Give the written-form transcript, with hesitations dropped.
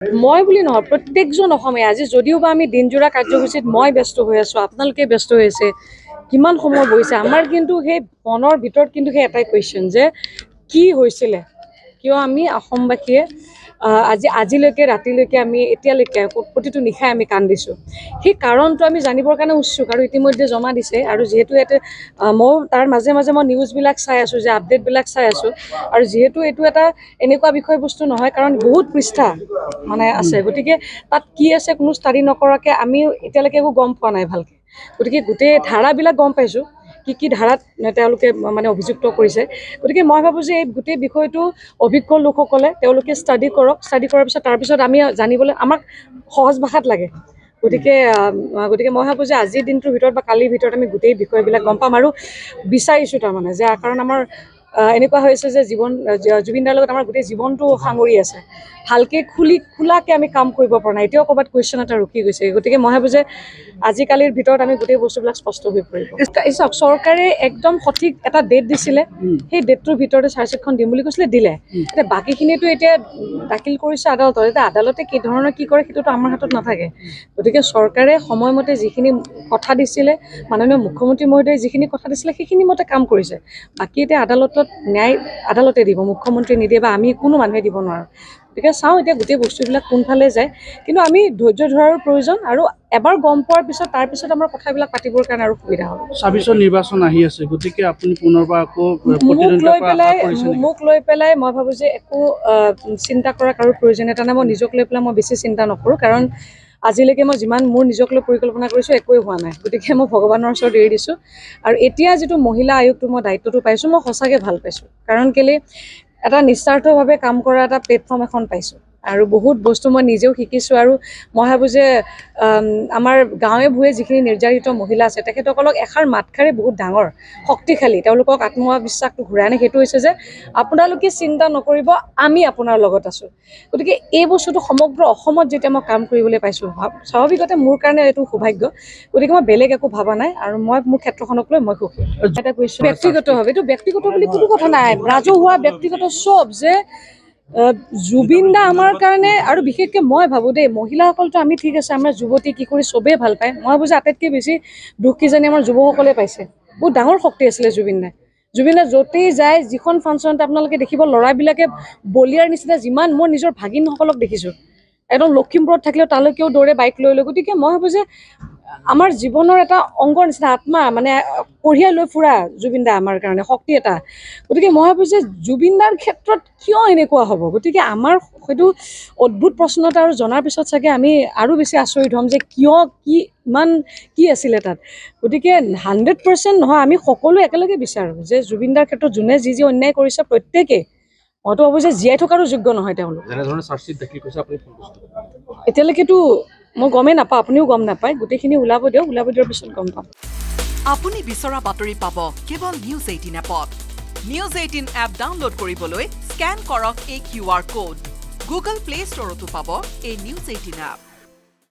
মই বুলি নহয়, প্ৰত্যেকজন অসমীয়া আজি যদিও বা আমি দিনজোৰা কাৰ্যসূচীত মই ব্যস্ত হৈ আছোঁ, আপোনালোকে ব্যস্ত হৈ আছে, কিমান সময় বহিছে, আমাৰ কিন্তু সেই মনৰ ভিতৰত কিন্তু সেই এটাই কুৱেশ্যন যে কি হৈছিলে, কিয় আমি অসমবাসীয়ে আজিলৈকে ৰাতিলৈকে আমি এতিয়ালৈকে প্ৰতিটো নিশাই আমি কান্দিছোঁ। সেই কাৰণটো আমি জানিবৰ কাৰণে উৎসুক আৰু ইতিমধ্যে জমা দিছে। আৰু যিহেতু ইয়াতে ময়ো তাৰ মাজে মাজে মই নিউজবিলাক চাই আছোঁ, যে আপডেটবিলাক চাই আছোঁ, আৰু যিহেতু এইটো এটা এনেকুৱা বিষয়বস্তু নহয়, কাৰণ বহুত পৃষ্ঠা মানে আছে, গতিকে তাত কি আছে কোনো ষ্টাডি নকৰাকৈ আমি এতিয়ালৈকে একো গম পোৱা নাই ভালকৈ। গতিকে গোটেই ধাৰাবিলাক গম পাইছোঁ, কি ধাৰাত তেওঁলোকে মানে অভিযুক্ত কৰিছে। গতিকে মই ভাবোঁ যে এই গোটেই বিষয়টো অভিজ্ঞ লোকসকলে তেওঁলোকে ষ্টাডি কৰক, ষ্টাডি কৰাৰ পিছত তাৰপিছত আমি জানিবলৈ আমাক সহজ ভাষাত লাগে। গতিকে মই ভাবোঁ যে আজিৰ দিনটোৰ ভিতৰত বা কালিৰ ভিতৰত আমি গোটেই বিষয়বিলাক গম পাম আৰু বিচাৰিছোঁ তাৰমানে যে, কাৰণ আমাৰ এনেকুৱা হৈছে যে জুবিন দাৰ লগত আমাৰ গোটেই জীৱনটো সাঙুৰি আছে, ভালকৈ খোলাকৈ আমি কাম কৰিব পৰা নাই, এতিয়াও ক'ৰবাত কুৱেশ্যন এটা ৰখি গৈছে। গতিকে মই ভাবোঁ যে আজিকালিৰ ভিতৰত আমি গোটেই বস্তুবিলাক স্পষ্ট হৈ পৰিব। চাওক, চৰকাৰে একদম সঠিক এটা ডেট দিছিলে, সেই ডেটটোৰ ভিতৰতে চাৰ্জশ্বিটখন দিম বুলি কৈছিলে, দিলে। এতিয়া বাকীখিনিতো এতিয়া দাখিল কৰিছে আদালতত, এতিয়া আদালতে কি ধৰণৰ কি কৰে সেইটোতো আমাৰ হাতত নাথাকে। গতিকে চৰকাৰে সময়মতে যিখিনি কথা দিছিলে, মাননীয় মুখ্যমন্ত্ৰী মহোদয়ে যিখিনি কথা দিছিলে সেইখিনি মতে কাম কৰিছে। বাকী এতিয়া আদালতত ন্যায় আদালতে দিব, মুখ্যমন্ত্ৰীয়ে নিদিয়ে বা আমি কোনো মানুহে দিব নোৱাৰোঁ। গতিকে চাওঁ এতিয়া গোটেই বস্তুবিলাক কোনফালে যায়, কিন্তু আমি ধৈৰ্য ধৰাৰো প্ৰয়োজন, আৰু এবাৰ গম পোৱাৰ পিছত তাৰপিছত আমাৰ কথাবিলাক পাতিবৰ কাৰণে আৰু সুবিধা হ'ব। ২৬ নিৰ্বাচন আহি আছে, গতিকে আপুনি পুনৰবাৰ আকৌ মোক লৈ পেলাই মই ভাবোঁ যে একো চিন্তা কৰা কাৰো প্ৰয়োজনীয়তা নাই। মই নিজক লৈ পেলাই মই বেছি চিন্তা নকৰোঁ, কাৰণ আজিলৈকে মই যিমান মোৰ নিজক লৈ পৰিকল্পনা কৰিছোঁ একোৱেই হোৱা নাই। গতিকে মই ভগৱানৰ ওচৰত এৰি দিছোঁ। আৰু এতিয়া যিটো মহিলা আয়োগটো মই দায়িত্বটো পাইছোঁ, মই সঁচাকৈ ভাল পাইছোঁ, কাৰণ কেলৈ এটা নিস্বাৰ্থভাৱে কাম কৰা এটা প্লেটফৰ্ম এখন পাইছোঁ, আৰু বহুত বস্তু মই নিজেও শিকিছোঁ। আৰু মই ভাবোঁ যে আমাৰ গাঁৱে ভূঞে যিখিনি নিৰ্যাতিত মহিলা আছে তেখেতসকলক এষাৰ মাতষাৰে বহুত ডাঙৰ শক্তিশালী, তেওঁলোকক আত্মবিশ্বাসটো ঘূৰাই আনে। সেইটো হৈছে যে আপোনালোকে চিন্তা নকৰিব, আমি আপোনাৰ লগত আছোঁ। গতিকে এই বস্তুটো সমগ্ৰ অসমত যেতিয়া মই কাম কৰিবলৈ পাইছোঁ, স্বাভাৱিকতে মোৰ কাৰণে এইটো সৌভাগ্য। গতিকে মই বেলেগ একো ভবা নাই, আৰু মই মোৰ ক্ষেত্ৰখনক লৈ মই সুখী। এটা কৈছোঁ ব্যক্তিগতভাৱে, এইটো ব্যক্তিগত বুলি কোনো কথা নাই, ৰাজহুৱা ব্যক্তিগত চব, যে জুবিন দা আমাৰ কাৰণে, আৰু বিশেষকৈ মই ভাবোঁ দেই, মহিলাসকলতো আমি ঠিক আছে, আমাৰ যুৱতী কিশোৰী চবেই ভাল পায়। মই ভাবোঁ যে আটাইতকৈ বেছি দুখ কিজানি আমাৰ যুৱকসকলে পাইছে। বহুত ডাঙৰ শক্তি আছিলে জুবিন দা য'তেই যায়, যিখন ফাংচনতে আপোনালোকে দেখিব ল'ৰাবিলাকে বলিয়াৰ নিচিনা, যিমান মই নিজৰ ভাগিনসকলক দেখিছোঁ, একদম লখিমপুৰত থাকিলেও তালৈকেও দৌৰে বাইক লৈ। গতিকে মই ভাবোঁ যে আমাৰ জীৱনৰ এটা অংগৰ নিচিনা, আত্মা মানে কঢ়িয়াই লৈ ফুৰা জুবিন দা আমাৰ কাৰণে শক্তি এটা। গতিকে মই ভাবোঁ যে জুবিন দাৰ ক্ষেত্ৰত কিয় এনেকুৱা হ'ব। গতিকে আমাৰ হয়তো অদ্ভুত প্ৰশ্ন এটা, আৰু জনাৰ পিছত চাগে আমি আৰু বেছি আচৰিত হ'ম যে কিয়, ইমান কি আছিলে তাত। গতিকে 100% নহয়, আমি সকলো একেলগে বিচাৰোঁ যে জুবিন দাৰ ক্ষেত্ৰত যোনে যি অন্যায় কৰিছে প্ৰত্যেকেই, মইতো ভাবোঁ যে জীয়াই থকাৰো যোগ্য নহয় তেওঁলোক। এতিয়ালৈকেতো মই গমেই নাপাওঁ, আপুনিও গম নাপায়, গোটেইখিনি ওলাব দিয়ক, পিছত গম পাম। আপুনি বিচৰা বাতৰি পাব কেৱল নিউজ 18 এপত। নিউজ 18 এপ ডাউনলোড কৰিবলৈ স্কেন কৰক এই QR কোড। গুগল প্লে ষ্টৰতো পাব এই নিউজ 18 এপ।